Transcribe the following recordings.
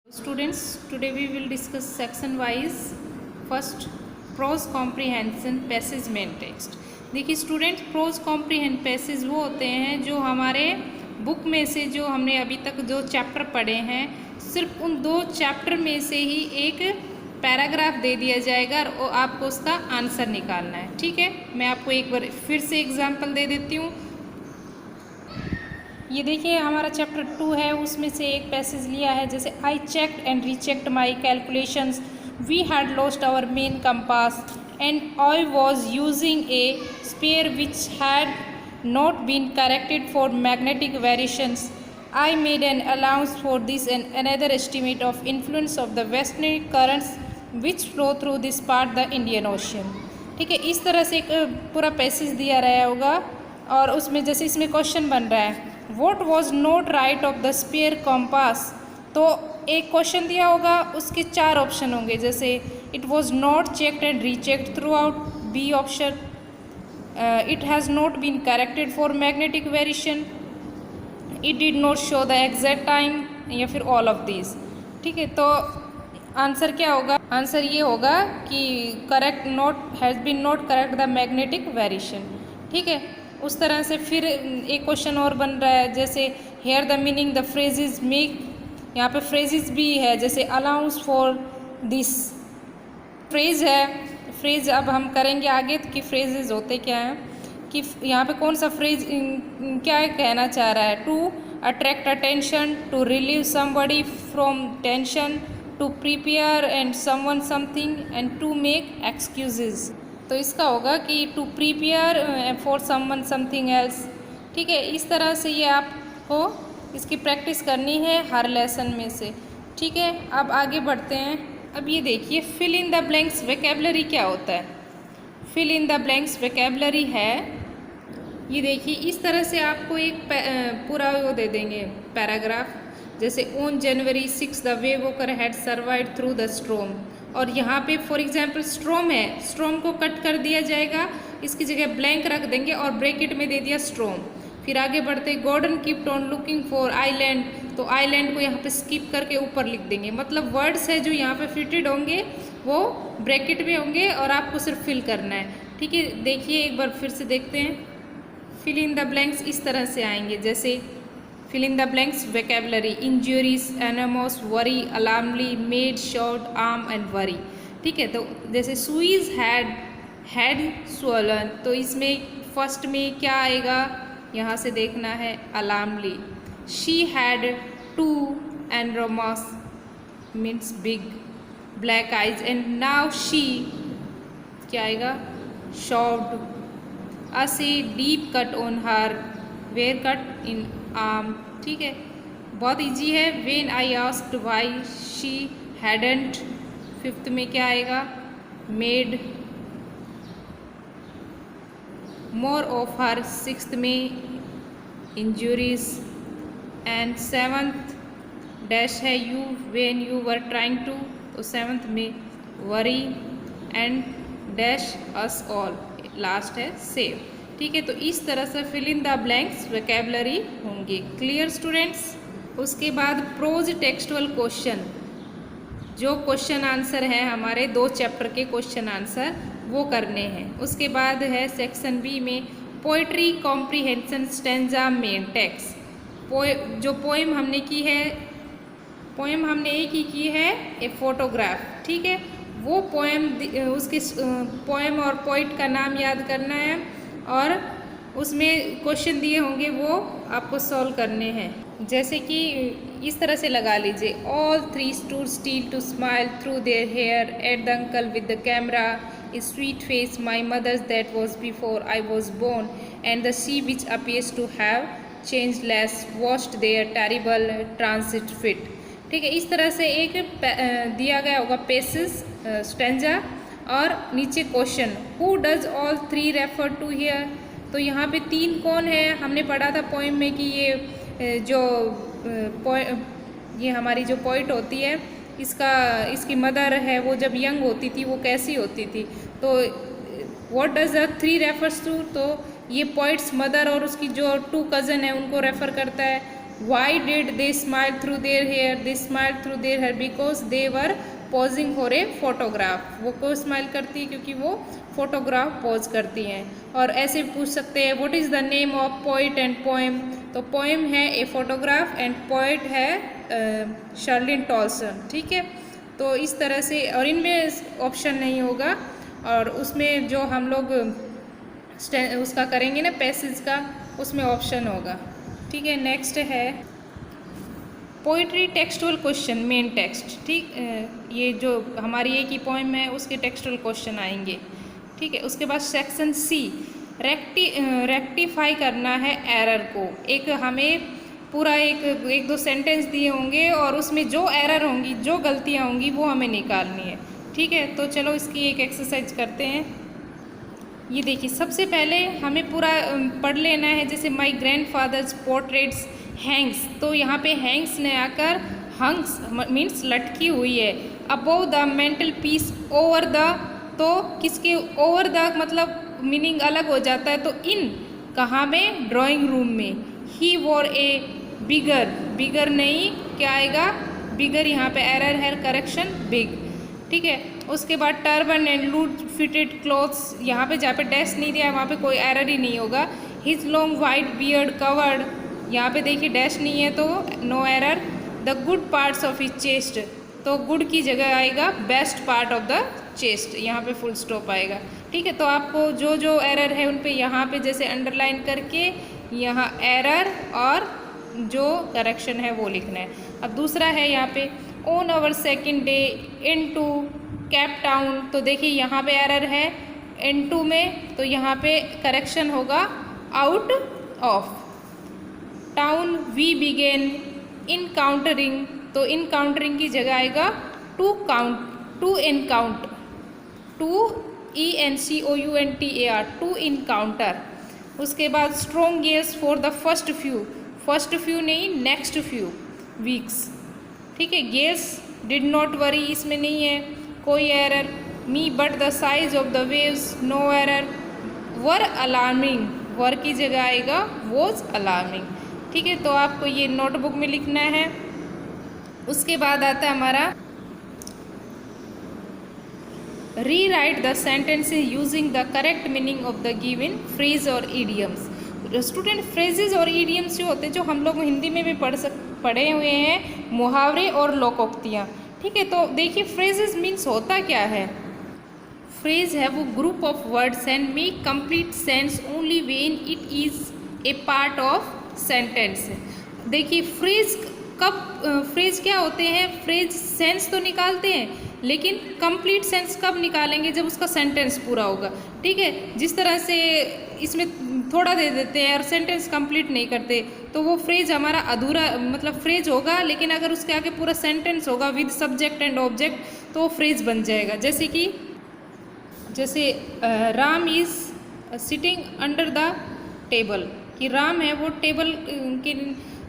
Students, today we will discuss section wise. First, prose comprehension passage main text. देखिए student, pros comprehend passage वो होते हैं जो हमारे बुक में से जो हमने अभी तक जो चैप्टर पढ़े हैं सिर्फ उन दो चैप्टर में से ही एक पैराग्राफ दे दिया जाएगा और आपको उसका आंसर निकालना है। ठीक है, मैं आपको एक बार फिर से एग्जांपल दे देती हूँ। ये देखिए हमारा चैप्टर 2 है, उसमें से एक पैसेज लिया है जैसे I checked and rechecked my calculations, we had lost our main compass and I was using a spare which had not been corrected for magnetic variations. I made an allowance for this and another estimate of influence of the westerly currents which flow through this part the Indian Ocean. ठीक है, इस तरह से एक पूरा passage दिया रहा होगा और उसमें जैसे इसमें क्वेश्चन बन रहा है What was not right of the spare compass. तो एक क्वेश्चन दिया होगा, उसके चार ऑप्शन होंगे जैसे it was not checked and rechecked throughout, B option it has not been corrected for magnetic variation, it did not show the exact time, या फिर all of these. ठीक है, तो आंसर क्या होगा? आंसर ये होगा कि correct not has been not correct the magnetic variation. ठीक है, उस तरह से फिर एक क्वेश्चन और बन रहा है जैसे here the meaning the phrases make, यहाँ पे फ्रेजेस भी है जैसे अलाउंस फॉर दिस फ्रेज है. फ्रेज अब हम करेंगे आगे कि फ्रेजेस होते क्या हैं, कि यहाँ पे कौन सा फ्रेज क्या कहना चाह रहा है. To attract attention, to relieve somebody from tension, to prepare and someone something and to make excuses. तो इसका होगा कि to prepare for someone something else. ठीक है, इस तरह से ये आपको इसकी प्रैक्टिस करनी है हर लेसन में से. ठीक है, अब आगे बढ़ते हैं. अब ये देखिए fill in the blanks vocabulary क्या होता है. Fill in the blanks vocabulary है, ये देखिए इस तरह से आपको एक पूरा वो दे देंगे पैराग्राफ जैसे on January 6 the way walker had survived through the storm. और यहाँ पे फॉर एग्जांपल स्ट्रॉम है, स्ट्रॉम को कट कर दिया जाएगा, इसकी जगह ब्लैंक रख देंगे और ब्रैकेट में दे दिया स्ट्रॉम. फिर आगे बढ़ते Gordon kept on looking for island, तो आइलैंड को यहाँ पे स्किप करके ऊपर लिख देंगे. मतलब वर्ड्स है जो यहाँ पे फिटेड होंगे वो ब्रैकेट में होंगे और आपको सिर्फ फिल करना है. ठीक है, देखिए एक बार फिर से देखते हैं. फिल इन द ब्लैंक्स इस तरह से आएंगे जैसे fill in the blanks vocabulary injuries, enormous, worry, alarmly, made, short, arm and worry. ठीक है, तो जैसे सुईज हैड स्वॉलन, तो इसमें फर्स्ट में क्या आएगा यहाँ से देखना है alarmly. She had two enormous means big black eyes and now she क्या आएगा short. A deep cut on her, where cut in arm. ठीक है, बहुत इजी है. When I asked why she hadn't, fifth में क्या आएगा made more of her, sixth में इंजुरीज एंड सेवंथ डैश है you when you were trying to, तो सेवंथ में worry and dash us all, last है सेव. ठीक है, तो इस तरह से fill in the blanks vocabulary होंगे. Clear students. उसके बाद प्रोज टेक्सुअल क्वेश्चन, जो क्वेश्चन आंसर है हमारे दो चैप्टर के क्वेश्चन आंसर वो करने हैं. उसके बाद है सेक्शन बी में poetry comprehension stanza main text. जो पोएम हमने की है, पोएम हमने एक ही की है ए फोटोग्राफ. ठीक है, वो पोएम उसके पोएम और पोइट का नाम याद करना है और उसमें क्वेश्चन दिए होंगे वो आपको सॉल्व करने हैं. जैसे कि इस तरह से लगा लीजिए all three stood still to smile through their hair at the uncle with the camera, a sweet face my mother's that was before I was born and the sea which appears to have change less washed their terrible transit fit. ठीक है, इस तरह से एक दिया गया होगा passage stanza और नीचे question who does all three refer to here. तो यहाँ पे तीन कौन है, हमने पढ़ा था पोइम में कि ये जो ये हमारी जो पोइट होती है इसकी मदर है वो जब यंग होती थी वो कैसी होती थी. तो what does the three refers to, तो ये पोइट्स मदर और उसकी जो टू कज़न है उनको रेफ़र करता है. Why did they smile through their hair, they smile through their hair because they were posing for a photograph. वो क्यों स्माइल करती है? क्योंकि वो फोटोग्राफ पोज करती हैं। और ऐसे पूछ सकते हैं what is the name of poet and poem. तो पोएम है ए फोटोग्राफ एंड पोइट है शर्लिन टॉल्सन। ठीक है, तो इस तरह से, और इनमें ऑप्शन नहीं होगा, और उसमें जो हम लोग उसका करेंगे ना पैसेज का, उसमें ऑप्शन होगा। ठीक है, नेक्स्ट है poetry textual question, main text. ठीक, ये जो हमारी एक ही पोएम है उसके टेक्सचुअल क्वेश्चन आएंगे। ठीक है, उसके बाद सेक्शन सी, रेक्टिफाई करना है एरर को। एक हमें पूरा एक दो सेंटेंस दिए होंगे और उसमें जो एरर होंगी, जो गलतियाँ होंगी वो हमें निकालनी है। ठीक है, तो चलो इसकी एक एक्सरसाइज करते हैं। ये देखिए, सबसे पहले हमें पूरा पढ़ लेना है। जैसे माई ग्रैंडफादर्स पोर्ट्रेट्स हैंग्स, तो यहाँ पे हैंग्स ने आकर हंग्स मीन्स लटकी हुई है। Above the mental peace over the, तो किसके ओवर द मतलब मीनिंग अलग हो जाता है। तो इन कहाँ में? ड्राइंग रूम में। ही वॉर ए बिगर, बिगर नहीं, क्या आएगा? बिगर। यहाँ पे एरर है, करेक्शन बिग। ठीक है, उसके बाद turban and loose fitted clothes, यहाँ पे जहाँ पे डैश नहीं दिया है वहाँ पे कोई एरर ही नहीं होगा। His long white beard covered, यहाँ पे देखिए डैश नहीं है तो no error. The good parts of his chest, तो गुड की जगह आएगा best part of the chest, यहाँ पे फुल स्टॉप आएगा। ठीक है, तो आपको जो जो एरर है उन पे यहाँ पे जैसे अंडरलाइन करके यहाँ एरर और जो करेक्शन है वो लिखना है। अब दूसरा है यहाँ पे on our second day into Cape Town, तो देखिए यहाँ पे एरर है इनटू में, तो यहाँ पे करेक्शन होगा out of. Town we begin encountering, तो इनकाउंटरिंग की जगह आएगा to count, to encounter, to ENCOUNTER, to encounter. उसके बाद strong guess for the first few नहीं, नेक्स्ट फ्यू वीक्स। ठीक है, गेस डिड नॉट वरी, इसमें नहीं है कोई error. Me but the size of the waves, no error. Were alarming, were की जगह आएगा वॉज अलार्मिंग। ठीक है, तो आपको ये नोटबुक में लिखना है। उसके बाद आता है हमारा री right the sentences using the correct meaning of the given phrase और ईडियम्स। स्टूडेंट, फ्रेजेज और ईडियम्स जो होते हैं, जो हम लोग हिंदी में भी पढ़े हुए हैं, मुहावरे और लोकोक्तियाँ। ठीक है, तो देखिए फ्रेजेज मीन्स होता क्या है? फ्रेज है वो group of words and make complete sense only when it is a part of sentence. देखिए फ्रेज फ्रेज क्या होते हैं? फ्रेज सेंस तो निकालते हैं, लेकिन कंप्लीट सेंस कब निकालेंगे? जब उसका सेंटेंस पूरा होगा। ठीक है, जिस तरह से इसमें थोड़ा दे देते हैं और सेंटेंस कंप्लीट नहीं करते, तो वो फ्रेज हमारा अधूरा मतलब फ्रेज होगा, लेकिन अगर उसके आगे पूरा सेंटेंस होगा विद सब्जेक्ट एंड ऑब्जेक्ट, तो वो फ्रेज बन जाएगा। जैसे Ram is sitting under the table, कि राम है वो टेबल के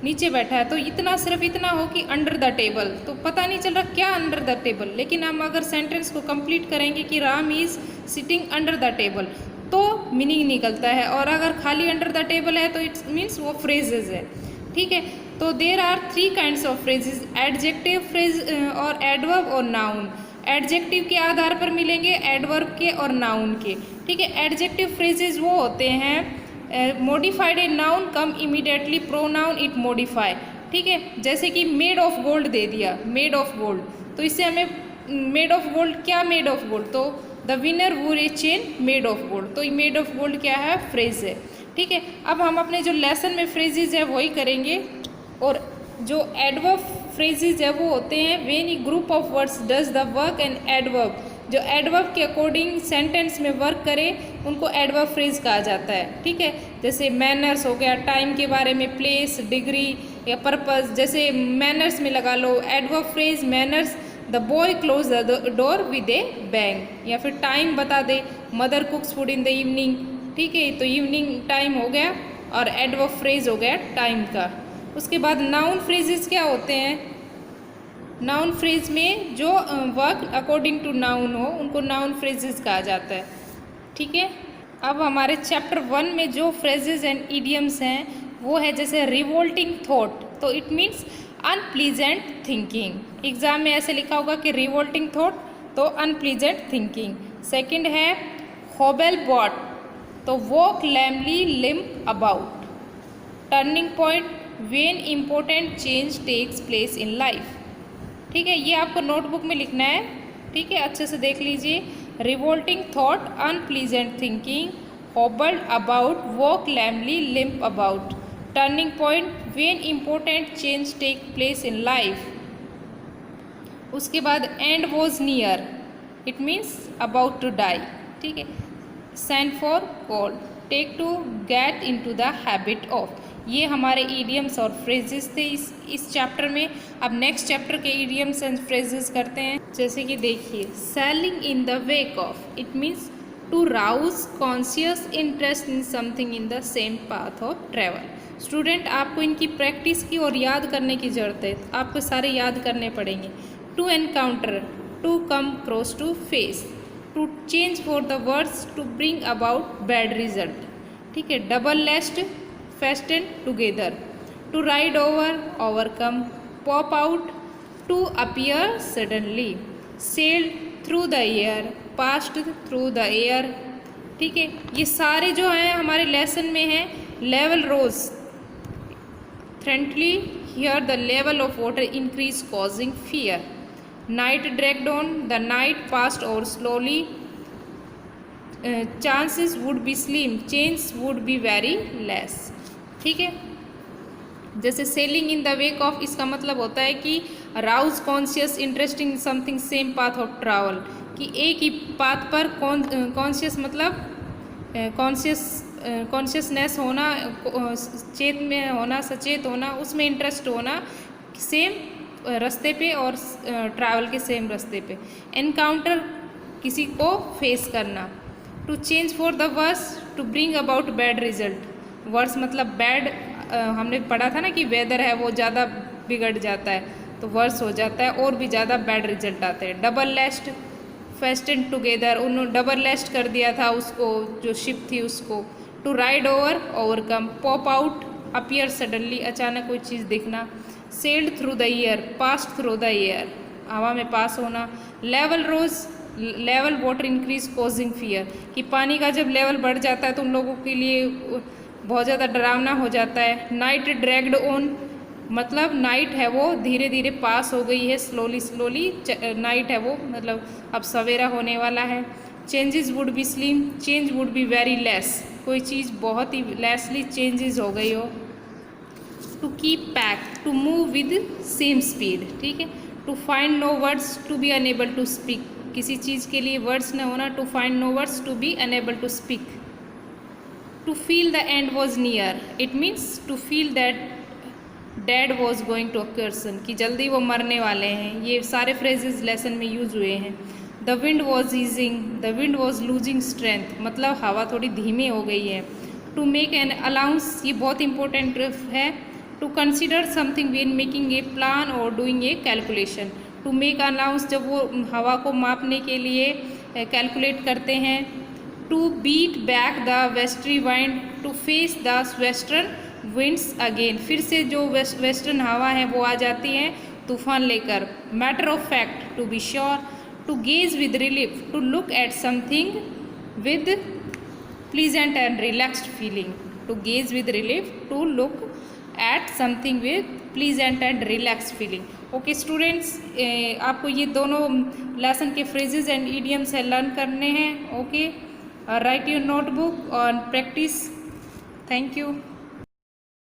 नीचे बैठा है, तो इतना सिर्फ इतना हो कि अंडर द टेबल, तो पता नहीं चल रहा क्या अंडर द टेबल। लेकिन हम अगर सेंटेंस को कंप्लीट करेंगे कि Ram is sitting under the table, तो मीनिंग निकलता है। और अगर खाली अंडर द टेबल है तो इट्स मीन्स वो फ्रेजेज है। ठीक है, तो there are 3 kinds of phrases, adjective phrase और एडवर्ब और नाउन। एडजेक्टिव के आधार पर मिलेंगे, एडवर्ब के और नाउन के। ठीक है, एडजेक्टिव फ्रेजेज वो होते हैं modified a noun come immediately pronoun it modify. ठीक है, जैसे कि मेड ऑफ गोल्ड दे दिया, मेड ऑफ गोल्ड, तो इससे हमें मेड ऑफ गोल्ड, क्या मेड ऑफ गोल्ड? तो the winner wore a chain made of gold, तो ये मेड ऑफ गोल्ड क्या है? फ्रेज है। ठीक है, अब हम अपने जो लेसन में फ्रेजेज है वही करेंगे। और जो एडवर्ब फ्रेजेज है वो होते हैं when A group of words does the work and adverb, जो एडवर्ब के अकॉर्डिंग सेंटेंस में वर्क करे उनको एडवर्ब फ्रेज कहा जाता है। ठीक है, जैसे मैनर्स हो गया, टाइम के बारे में, प्लेस, डिग्री या पर्पस। जैसे मैनर्स में लगा लो adverb phrase manners, the boy close the door with a bang. या फिर टाइम बता दे, mother cooks food in the evening. ठीक है, तो इवनिंग टाइम हो गया और एडवर्ब फ्रेज हो गया टाइम का। उसके बाद नाउन फ्रेजेस क्या होते हैं? नाउन फ्रेज में जो वर्क अकॉर्डिंग टू नाउन हो उनको नाउन फ्रेजेस कहा जाता है। ठीक है, अब हमारे चैप्टर 1 में जो फ्रेजेस एंड इडियम्स हैं वो है जैसे रिवोल्टिंग थॉट, तो it means unpleasant thinking. Exam में ऐसे लिखा होगा कि रिवोल्टिंग थॉट, तो अनप्लीजेंट थिंकिंग। सेकंड है हॉबेल बॉट, तो walk lamely limp about. Turning point, when important change takes place in life. ठीक है, ये आपको नोटबुक में लिखना है। ठीक है, अच्छे से देख लीजिए। Revolting thought, unpleasant thinking, hobbled about, walk lamely limp about. Turning point, when important change take place in life. उसके बाद end was near, it means about to die. ठीक है, send for call, take to, get into the habit of. ये हमारे idioms और phrases थे इस chapter में। अब नेक्स्ट चैप्टर के ईडियम्स एंड फ्रेजेस करते हैं। जैसे कि देखिए, sailing in the wake of, it means to rouse conscious interest in something in the same path of travel. Student, आपको इनकी प्रैक्टिस की और याद करने की ज़रूरत है, आपको सारे याद करने पड़ेंगे। To encounter, to come cross, to face, to change for the words, to bring about bad result. ठीक है, double laced, fasten together, to ride over, overcome, pop out, to appear suddenly, sailed through the air, passed through the air. ठीक है, ये सारे जो हैं हमारे lesson में हैं। Level rose, threateningly, here the level of water increase causing fear. Night dragged on, the night passed और slowly, chances would be slim, change would be very less. ठीक है, जैसे sailing in the wake of, इसका मतलब होता है कि rouse conscious interesting something same path of travel, कि एक ही पाथ पर कॉन्शियस मतलब कॉन्शियसनेस होना, चेत में होना, सचेत होना, उसमें इंटरेस्ट होना, सेम रास्ते पे और ट्रैवल के सेम रास्ते पे। एनकाउंटर, किसी को फेस करना। To change for the worse, to bring about bad result. Worse मतलब बैड, हमने पढ़ा था ना कि वेदर है वो ज़्यादा बिगड़ जाता है, तो वर्स हो जाता है और भी ज़्यादा बैड रिजल्ट आते हैं। डबल लेस्ड, फेस्टेन टुगेदर, उन्होंने डबल लेस्ट कर दिया था उसको, जो शिप थी उसको। To ride over, overcome, pop out, appear suddenly, अचानक कोई चीज़ दिखना। Sailed through the air, pass through the air, हवा में पास होना। Level rose, level water increase causing fear, कि पानी का जब लेवल बढ़ जाता है तो उन लोगों के लिए बहुत ज़्यादा डरावना हो जाता है। नाइट ड्रैग्ड ऑन, मतलब नाइट है वो धीरे धीरे पास हो गई है, स्लोली स्लोली नाइट है वो, मतलब अब सवेरा होने वाला है। Changes would be slim, change would be very less, कोई चीज़ बहुत ही लेसली चेंजेस हो गई हो। To keep pace, to move with same speed. ठीक है, to find no words, to be unable to speak, किसी चीज़ के लिए वर्ड्स न होना। To find no words, to be unable to speak. To feel the end was near, it means to feel that dead was going to अकर्सन, कि जल्दी वो मरने वाले हैं। ये सारे फ्रेजेस लेसन में यूज हुए हैं। The wind was easing, the wind was losing strength, मतलब हवा थोड़ी धीमी हो गई है। टू मेक एन अलाउंस, ये बहुत इंपॉर्टेंट है। To consider something when making a plan और doing a calculation. To make allowance, जब वो हवा को मापने के लिए कैलकुलेट करते हैं। To beat back the westerly wind, to face the western winds again, फिर से जो वेस्टर्न हवा है वो आ जाती है तूफान लेकर। Matter of fact, to be sure. To gaze with relief, to look at something with pleasant and relaxed feeling. To gaze with relief, to look at something with pleasant and relaxed feeling. Okay students, आपको ये दोनों lesson के phrases and idioms है learn करने हैं। Okay, write your notebook और practice. Thank you.